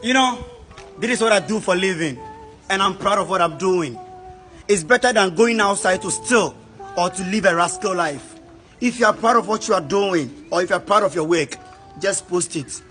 You know, this is what I do for a living, and I'm proud of what I'm doing. It's better than going outside to steal or to live a rascal life. If you are proud of what you are doing, or if you are proud of your work, just post it.